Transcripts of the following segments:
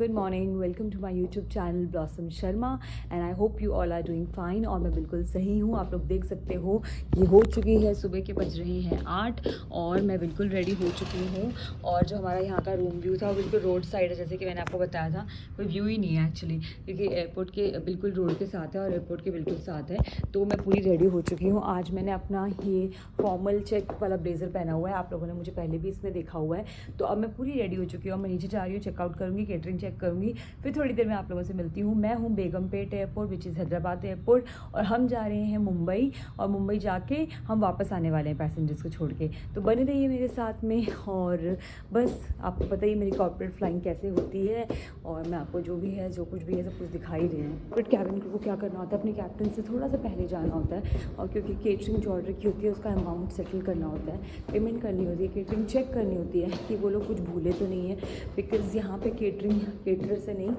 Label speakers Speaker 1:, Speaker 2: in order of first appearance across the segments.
Speaker 1: Good morning, welcome to my YouTube channel Blossom Sharma and I hope you all are doing fine. और मैं बिल्कुल सही हूँ। आप लोग देख सकते हो ये हो चुकी है, सुबह के बज रहे हैं 8 और मैं बिल्कुल रेडी हो चुकी हूँ। और जो हमारा यहाँ का रूम व्यू था वो बिल्कुल रोड साइड है, जैसे कि मैंने आपको बताया था। कोई व्यू ही नहीं है एक्चुअली, क्योंकि एयरपोर्ट के बिल्कुल रोड के साथ है और एयरपोर्ट के बिल्कुल साथ है। तो मैं पूरी रेडी हो चुकी हूँ। आज मैंने अपना ये फॉर्मल चेक वाला ब्लेजर पहना हुआ है, आप लोगों ने मुझे पहले भी इसमें देखा हुआ है। तो अब मैं पूरी रेडी हो चुकी हूँ। मैं नीचे जा रही हूँ, चेकआउट करूँगी, केटरिंग चेक करूँगी, फिर थोड़ी देर में आप लोगों से मिलती हूँ। मैं हूँ Begumpet airport which is Hyderabad airport, और हम जा रहे हैं मुंबई, और मुंबई जाके हम वापस आने वाले हैं पैसेंजर्स को छोड़ के। तो बने रहिए मेरे साथ में। और बस आपको पता ही मेरी कॉर्पोरेट फ्लाइंग कैसे होती है, और मैं आपको जो भी है, जो कुछ भी है, सब कुछ दिखाई रहे हैं। बट कैबिन को क्या करना होता है, अपने कैप्टन से थोड़ा सा पहले जाना होता है, और क्योंकि केटरिंग जो ऑर्डर की होती है उसका अमाउंट सेटल करना होता है, पेमेंट करनी होती है, केटरिंग चेक करनी होती है कि वो लोग कुछ भूले तो नहीं है। बिकॉज़ यहाँ पे केटरिंग केटरर से नहीं,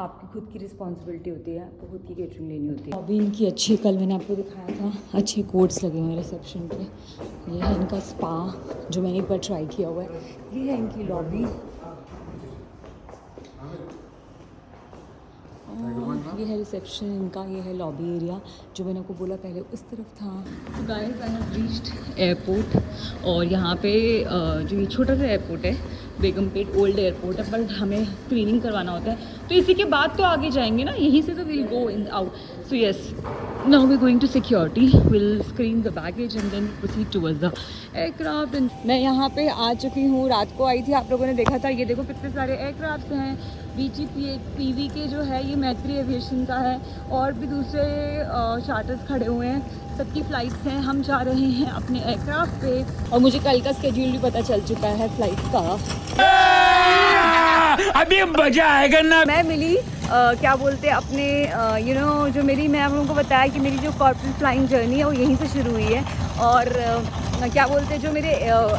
Speaker 1: आपकी खुद की रिस्पॉन्सिबिलिटी होती है, आपको खुद की केटरिंग लेनी होती है। अभी इनकी अच्छी, कल मैंने आपको दिखाया था, अच्छे कोट्स लगे हुए हैं रिसेप्शन पे। ये है इनका स्पा जो मैंने एक बार ट्राई किया हुआ है। ये है इनकी लॉबी, ये है रिसेप्शन इनका, ये है लॉबी एरिया जो मैंने आपको बोला पहले उस तरफ था। तो guys I have reached airport, और यहाँ पे जो ये छोटा सा एयरपोर्ट है बेगमपेट ओल्ड एयरपोर्ट है, बट हमें स्क्रीनिंग करवाना होता है, तो इसी के बाद तो आगे जाएंगे ना, यहीं से तो will go in out. So yes, now we going to security, will screen the baggage and then proceed towards the aircraft. मैं यहाँ पे आ चुकी हूँ, रात को आई थी, आप लोगों ने देखा था। ये देखो कितने सारे एयरक्राफ्ट हैं। BGPV के जो है ये मैत्री एविएशन का है, और भी दूसरे चार्टर्स खड़े हुए हैं, सबकी फ़्लाइट्स हैं। हम जा रहे हैं अपने एयरक्राफ्ट पे, और मुझे कल का स्केड्यूल भी पता चल चुका है फ़्लाइट का। अभी मजा आएगा ना। मैं मिली क्या बोलते हैं अपने जो मेरी, मैं आप लोगों को बताया कि मेरी जो कॉर्पोरेट फ्लाइंग जर्नी है वो यहीं से शुरू हुई है। और क्या बोलते हैं, जो मेरे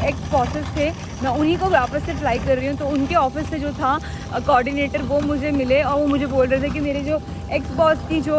Speaker 1: एक्स बॉसेस थे, मैं उन्हीं को वापस से फ्लाई कर रही हूँ। तो उनके ऑफिस से जो था कोऑर्डिनेटर, वो मुझे मिले, और वो मुझे बोल रहे थे कि मेरे जो एक्स बॉस की जो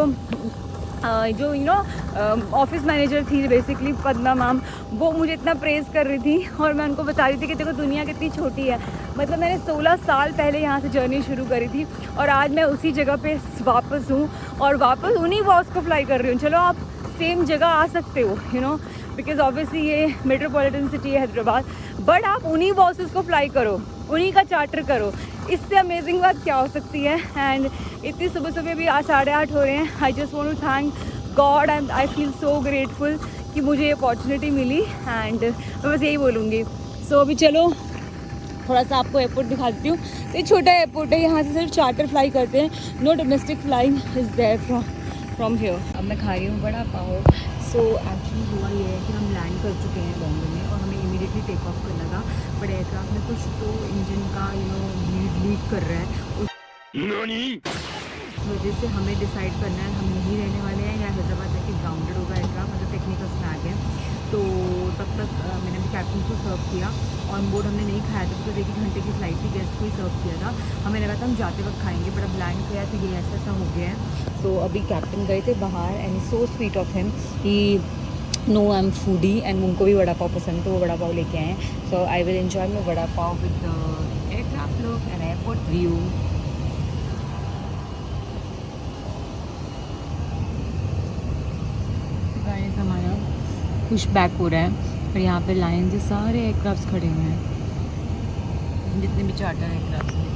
Speaker 1: ऑफिस मैनेजर थी बेसिकली, पद्मा मैम, वो मुझे इतना प्रेज़ कर रही थी, और मैं उनको बता रही थी कि देखो दुनिया कितनी छोटी है। मतलब मैंने 16 साल पहले यहाँ से जर्नी शुरू करी थी, और आज मैं उसी जगह पे वापस हूँ, और वापस उन्हीं बॉस को फ्लाई कर रही हूँ। चलो आप सेम जगह आ सकते हो, बिकॉज ऑब्वियसली ये मेट्रोपॉलिटन सिटी है हैदराबाद, बट आप उन्हीं बॉसेस को फ्लाई करो, उन्हीं का चार्टर करो। इससे अमेजिंग बात क्या हो सकती है। एंड इतनी सुबह सुबह भी आज 8:30 हो रहे हैं। I just want to thank God and I feel so grateful कि मुझे ये अपॉर्चुनिटी मिली, एंड मैं बस यही बोलूँगी। सो अभी चलो थोड़ा सा आपको एयरपोर्ट दिखा देती हूँ। ये छोटा एयरपोर्ट है, यहाँ से सिर्फ चार्टर फ्लाई करते हैं, no domestic flying is there from here. अब मैं खा रही हूँ बड़ा पाव। सो एक्चुअली हुआ ये है कि हम लैंड कर चुके हैं बॉम्बे में, और हमें इमीडिएटली टेक ऑफ करना था, बट एयरक्राफ्ट में कुछ तो इंजन का लीक कर रहा है, उस वजह से हमें डिसाइड करना है हम यहीं रहने वाले हैं या हैदराबाद जाके ग्राउंडेड होगा एयरक्राफ्ट। मतलब टेक्निकल स्नैग है। तो तब तक मैंने भी कैप्टन को सर्व किया। ऑन बोर्ड हमने नहीं खाया था, बिकॉज 1 घंटे की फ्लाइट थी, गेस्ट को ही सर्व किया था। हमें लगा था हम जाते वक्त खाएंगे, बट अब लैंड किया तो ये ऐसा हो गया है। तो अभी कैप्टन गए थे बाहर, and so sweet of him, he know I am foodie, एंड उनको भी वड़ा पाव पसंद है, तो वो वड़ा पाव लेके आए हैं। So I will enjoy my vada pav with aircraft look and airport view. हमारा पुश बैक हो रहा है, और यहाँ पे लाइन से सारे एयरक्राफ्ट खड़े हुए हैं, जितने भी चार्टर एयरक्राफ्ट हैं।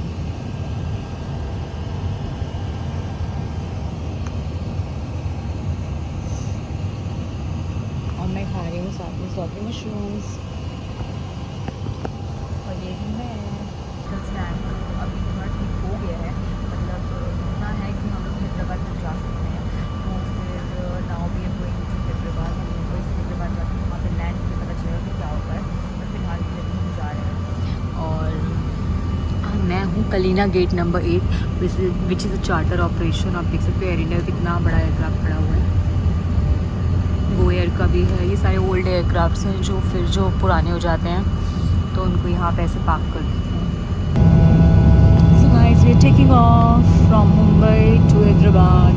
Speaker 1: और मैं खा रही हूँ साथ में सॉटी मशरूम्स, और ये भी मैं स्नैक अभी थोड़ा ठीक हो गया है। मतलब इतना है कि हम लोग हैदराबाद तक जा सकते हैं। तो फिर नाउ भी गोइंग टू हैदराबाद, हम मुंबई से हैदराबाद जाते हैं, वहाँ पे लैंड पे पता चलेगा कि क्या होता है। तो फिलहाल के लिए हम जा रहे हैं, और मैं हूँ Kalina gate number 8 which is a charter operation. आप देख सकते हो एयर इंडिया कितना बड़ा एयरक्राफ्ट खड़ा हुआ है, वो एयर का भी है। ये सारे ओल्ड एयरक्राफ्ट्स हैं जो पुराने हो जाते हैं, तो उनको यहाँ पे ऐसे पार्क कर देते हैं। So guys, we are taking off from Mumbai to Hyderabad.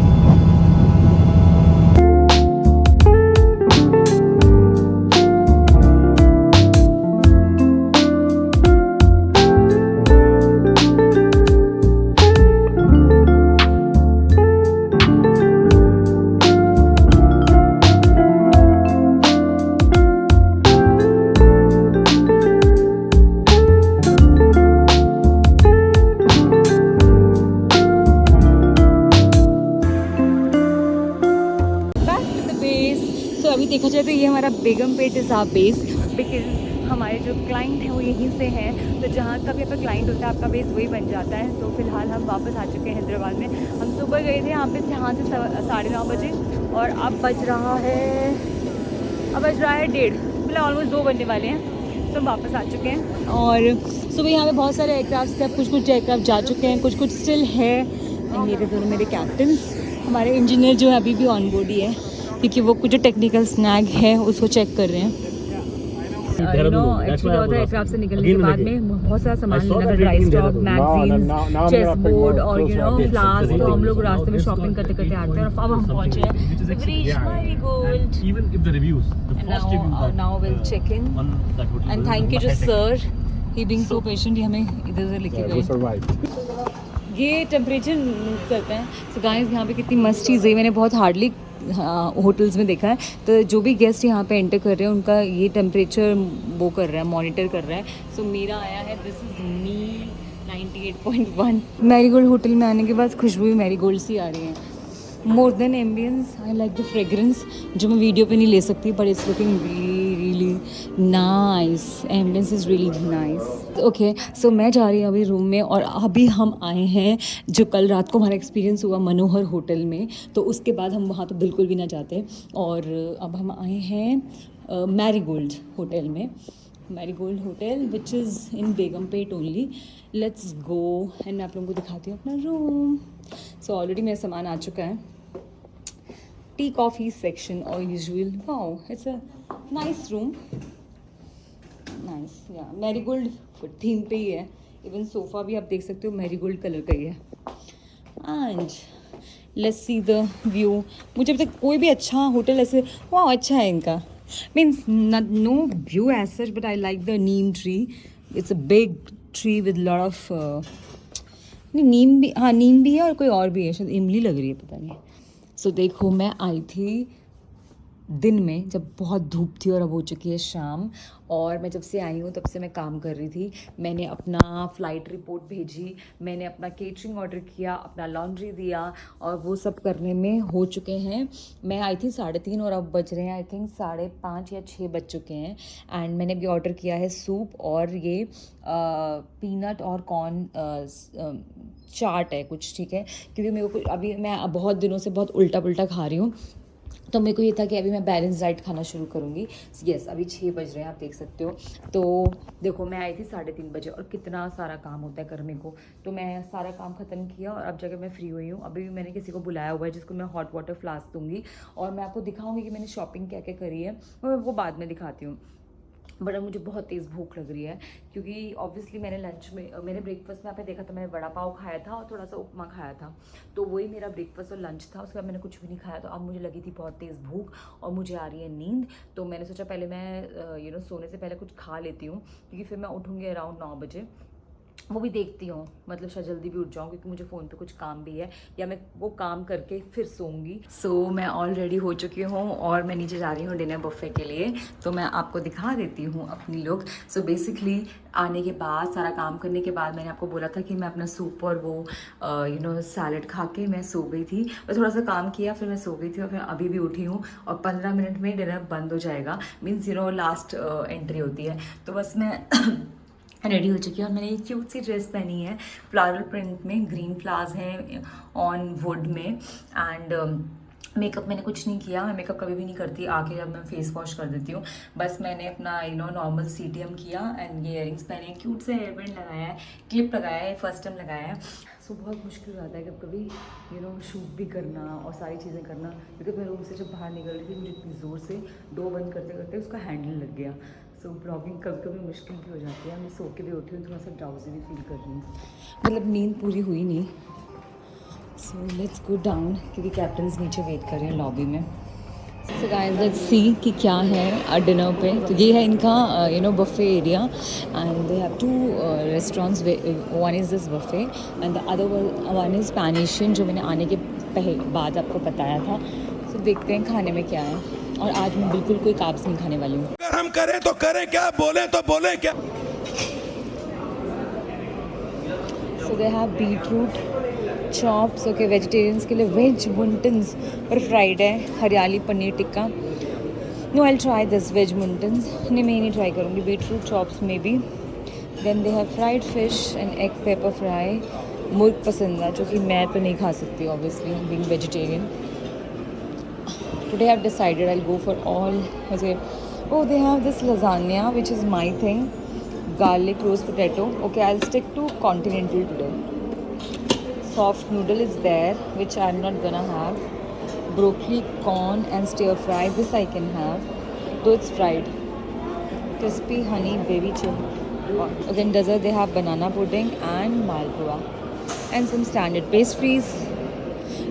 Speaker 1: सो अभी देखा जाए तो ये हमारा Begumpet is our base, because हमारे जो क्लाइंट हैं वो यहीं से हैं, तो जहाँ का भी आपका क्लाइंट होता है आपका बेस वही बन जाता है। तो फिलहाल हम वापस आ चुके हैं हैदराबाद में। हम सुबह गए थे यहाँ से 9:30 बजे और अब बज रहा है 1:30, मतलब ऑलमोस्ट 2 बजने वाले हैं। तो हम वापस आ चुके हैं और सुबह यहाँ पे बहुत सारे एयरक्राफ्ट थे, कुछ एयरक्राफ्ट जा चुके हैं, कुछ स्टिल है। मेरे दोनों मेरे कैप्टन्स, हमारे इंजीनियर जो है अभी भी ऑन बोर्ड ही है, क्योंकि वो कुछ जो टेक्निकल स्नैग है उसको चेक कर रहे हैं। एक्चुअली होता है एयरक्राफ्ट से निकलने के बाद में बहुत सारा सामान लेना था, dry stock, magazine, chess board और फ्लास्क। तो हम लोग रास्ते में शॉपिंग करते करते आते हैं और अब हम पहुंचे हैं Marigold. Now will check in and thank you to sir, he being so patient, ही हमें इधर उधर लेके गए। ये टेम्परेचर नोट करते हैं। सो गाइस यहाँ पे कितनी मस्त चीज़ है, मैंने बहुत हार्डली होटल्स में देखा है। तो जो भी गेस्ट यहाँ पे एंटर कर रहे हैं उनका ये टेम्परेचर वो कर रहा है, मॉनिटर कर रहा है। सो मेरा आया है, this is me 98.1। Marigold hotel में आने के बाद खुशबू भी मैरीगोल्ड सी आ रही है। More than ambiance I like the fragrance, जो मैं वीडियो पे नहीं ले सकती, but it's looking really nice. Ambiance is really nice. Okay, so मैं जा रही हूँ अभी रूम में और अभी हम आए हैं जो कल रात को हमारा एक्सपीरियंस हुआ मनोहर होटल में, तो उसके बाद हम वहाँ तो बिल्कुल भी ना जाते। और अब हम आए हैं मैरीगोल्ड होटल में, marigold hotel which is in Begumpet only. Let's go and मैं आप लोगों को दिखाती हूँ अपना रूम। सो ऑलरेडी मेरा सामान आ चुका है। टी कॉफ़ी सेक्शन और usual, wow it's a nice room, nice. या मैरीगोल्ड थीम पे ही है, इवन सोफ़ा भी आप देख सकते हो मैरीगोल्ड कलर का ही है। And let's see the view. मुझे अभी तक कोई भी अच्छा होटल ऐसे, वाह अच्छा है इनका, means no view as such, but I like the neem tree. It's a big tree with lot of neem भी, हाँ नीम भी है और कोई और भी है, शायद इमली लग रही है, पता नहीं। सो देखो मैं आई थी दिन में जब बहुत धूप थी और अब हो चुकी है शाम, और मैं जब से आई हूँ तब से मैं काम कर रही थी। मैंने अपना फ़्लाइट रिपोर्ट भेजी, मैंने अपना केटरिंग ऑर्डर किया, अपना लॉन्ड्री दिया और वो सब करने में हो चुके हैं। मैं आई थी 3:30 और अब बज रहे हैं आई थिंक 5:30 या 6 बज चुके हैं। एंड मैंने भी ऑर्डर किया है सूप और ये पीनट और कॉर्न चाट है कुछ, ठीक है, क्योंकि मेरे को अभी मैं बहुत दिनों से बहुत उल्टा पुल्टा खा रही हूँ, तो मेरे को ये था कि अभी मैं बैलेंस डाइट खाना शुरू करूँगी। यस, अभी 6 बज रहे हैं, आप देख सकते हो। तो देखो मैं आई थी 3:30 बजे और कितना सारा काम होता है करने को, तो मैं सारा काम ख़त्म किया और अब जगह मैं फ्री हुई हूँ। अभी भी मैंने किसी को बुलाया हुआ है जिसको मैं हॉट वाटर फ्लास्क दूँगी और मैं आपको दिखाऊँगी कि मैंने शॉपिंग क्या क्या करी है, वो बाद में दिखाती हूँ। बट अब मुझे बहुत तेज़ भूख लग रही है, क्योंकि ऑब्वियसली मैंने लंच में, मैंने ब्रेकफास्ट में आपने देखा था, मैंने वड़ा पाव खाया था और थोड़ा सा उपमा खाया था, तो वही मेरा ब्रेकफास्ट और लंच था। उसके बाद मैंने कुछ भी नहीं खाया, तो अब मुझे लगी थी बहुत तेज़ भूख और मुझे आ रही है नींद। तो मैंने सोचा पहले मैं सोने से पहले कुछ खा लेती हूँ, क्योंकि फिर मैं उठूँगी अराउंड 9 बजे। वो भी देखती हूँ, मतलब शायद जल्दी भी उठ जाऊँ, क्योंकि मुझे फ़ोन पे कुछ काम भी है, या मैं वो काम करके फिर सोऊंगी। सो मैं ऑल रेडी हो चुकी हूँ और मैं नीचे जा रही हूँ डिनर बुफे के लिए, तो मैं आपको दिखा देती हूँ अपनी लुक। सो बेसिकली आने के बाद, सारा काम करने के बाद, मैंने आपको बोला था कि मैं अपना सूप और वो सैलड खा के मैं सो गई थी। मैं थोड़ा सा काम किया, फिर मैं सो गई थी और फिर अभी भी उठी हूँ और 15 मिनट में डिनर बंद हो जाएगा, मीन्स लास्ट एंट्री होती है। तो बस मैं रेडी हो चुकी है और मैंने ये क्यूट सी ड्रेस पहनी है फ्लावरल प्रिंट में, ग्रीन फ्लावर्स हैं ऑन वुड में। एंड मेकअप मैंने कुछ नहीं किया, मैं मेकअप कभी भी नहीं करती, आके जब मैं फेस वॉश कर देती हूँ। बस मैंने अपना नॉर्मल CTM किया एंड ये इयरिंग्स पहने, क्यूट से हेयर बैंड लगाया है, क्लिप लगाया है, फर्स्ट टाइम लगाया है। सो बहुत मुश्किल हो जाता है कभी कभी शूट भी करना और सारी चीज़ें करना, क्योंकि मैं रूम से जब बाहर निकल रही थी मुझे इतनी ज़ोर से डोर बंद करते करते उसका हैंडल लग गया। सो ब्लॉगिंग कभी कभी मुश्किल भी हो जाती है। मैं सो के भी उठी हूँ, थोड़ा सा ड्राउजी भी फील कर रही हूँ, मतलब नींद पूरी हुई नहीं। सो लेट्स गो डाउन, क्योंकि कैप्टन्स नीचे वेट कर रहे हैं लॉबी में। सो गाइस लेट्स सी कि क्या है डिनर पे। तो ये है इनका buffet area and they have 2 restaurants. One is this buffet and the other one is Pan Asian, जो मैंने आने के बाद आपको बताया था। सो देखते हैं खाने में क्या है, और आज मैं बिल्कुल कोई कार्ब्स नहीं खाने वाली हूँ।
Speaker 2: अगर हम करें तो करें क्या, बोले तो बोले क्या।
Speaker 1: So they have beetroot chops, okay, vegetarians के लिए वेज वंटन्स और फ्राइड है, hariyali paneer tikka, no I try this veg wontons, नहीं मैं नहीं ट्राई करूँगी, beetroot chops may be. Then they have fried fish and egg pepper fry. मुर्ग पसंद है जो कि मैं तो नहीं खा सकती obviously being vegetarian. Today I've decided I'll go for all. Oh, they have this lasagna, which is my thing. Garlic roast potato. Okay, I'll stick to continental today. Soft noodle is there, which I'm not gonna have. Broccoli, corn, and stir fry. This I can have, though it's fried. Crispy honey baby chili. Again, dessert they have banana pudding and malpua, and some standard pastries.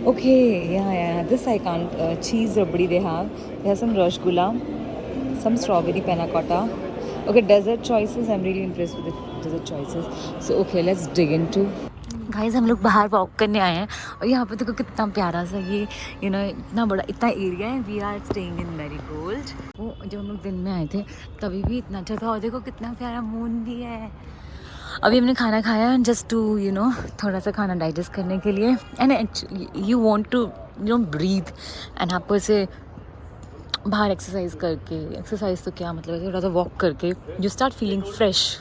Speaker 1: Okay, yeah. This I can't. Cheese rabdi they have. They have some rasgulla, some strawberry panna cotta. Okay, dessert choices. I'm really impressed with the dessert choices. So okay, let's dig into. Guys हम लोग बाहर walk करने आए हैं और यहाँ पे देखो कितना प्यारा सा ये इतना बड़ा इतना एरिया है. We are staying in Marigold. वो जब हम लोग दिन में आए थे तभी भी इतना अच्छा था और देखो कितना प्यारा मून भी है. अभी हमने खाना खाया जस्ट टू थोड़ा सा खाना डाइजेस्ट करने के लिए. And you want to breathe एंड आप ऐसे बाहर एक्सरसाइज करके, एक्सरसाइज तो क्या मतलब है, थोड़ा सा वॉक करके यू स्टार्ट फीलिंग फ्रेश.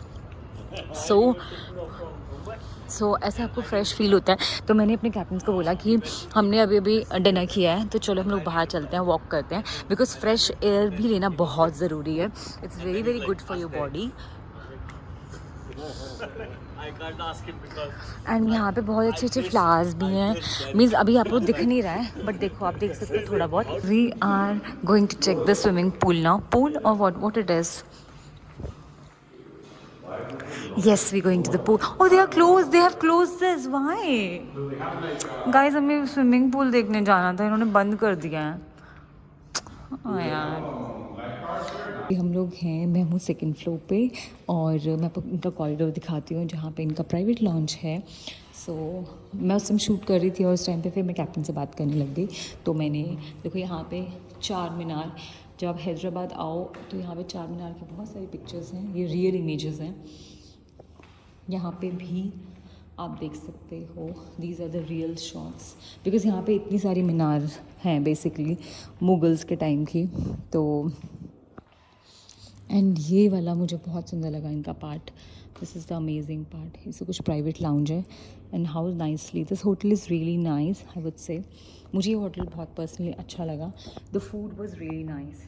Speaker 1: सो ऐसा आपको फ्रेश फील होता है. तो मैंने अपने कैप्टन को बोला कि हमने अभी डिनर किया है तो चलो हम लोग बाहर चलते हैं, वॉक करते हैं, बिकॉज फ्रेश एयर भी लेना बहुत ज़रूरी है. It's very very good for your body. And यहाँ पे बहुत अच्छे अच्छे फ्लावर्स भी हैं. मीन्स अभी आपको दिख नहीं रहा है बट देखो आप देख सकते हो थोड़ा बहुत. We are going to check the swimming pool now. Pool और what it is. Yes, we're going to the pool. Oh, they are closed. They have closed this. Why? Guys, हमें स्विमिंग पूल देखने जाना था, इन्होंने बंद कर दिया है. यार हम लोग हैं, मैं हूँ सेकंड फ्लोर पे और मैं आपको इनका कॉरिडोर दिखाती हूँ जहाँ पे इनका प्राइवेट लॉन्च है. सो मैं उस टाइम शूट कर रही थी और उस टाइम पे फिर मैं कैप्टन से बात करने लग गई. तो मैंने देखो यहाँ पे चार मीनार, जब आप हैदराबाद आओ तो यहाँ पे चार मीनार की बहुत सारी पिक्चर्स हैं, ये रियल इमेजेस हैं. यहाँ पे भी आप देख सकते हो, these are the real shots, because यहाँ पे इतनी सारी मीनार हैं बेसिकली मुगल्स के टाइम की. तो एंड ये वाला मुझे बहुत सुंदर लगा इनका part. This is the amazing part. इससे कुछ प्राइवेट लाउंज है and how nicely this hotel is really nice I would say. मुझे ये होटल बहुत पर्सनली अच्छा लगा. The food was really nice.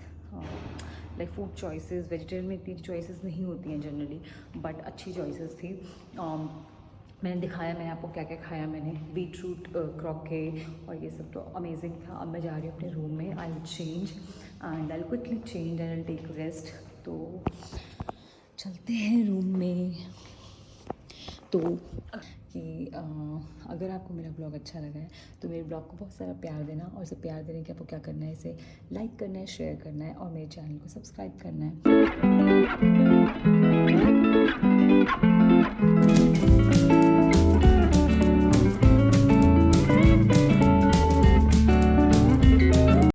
Speaker 1: Like food choices, vegetarian में इतनी चॉइसेस नहीं होती हैं जनरली, बट अच्छी चॉइसेस थी. मैंने दिखाया मैंने आपको क्या क्या खाया. मैंने बीटरूट क्रॉके और ये सब तो अमेजिंग था. अब मैं जा रही हूँ अपने रूम में. I will change and I will quickly change and I will take rest. तो चलते हैं रूम में. तो कि अगर आपको मेरा ब्लॉग अच्छा लगा है तो मेरे ब्लॉग को बहुत सारा प्यार देना, और इसे प्यार देने के आपको क्या करना है, इसे लाइक करना है, शेयर करना है और मेरे चैनल को सब्सक्राइब करना है.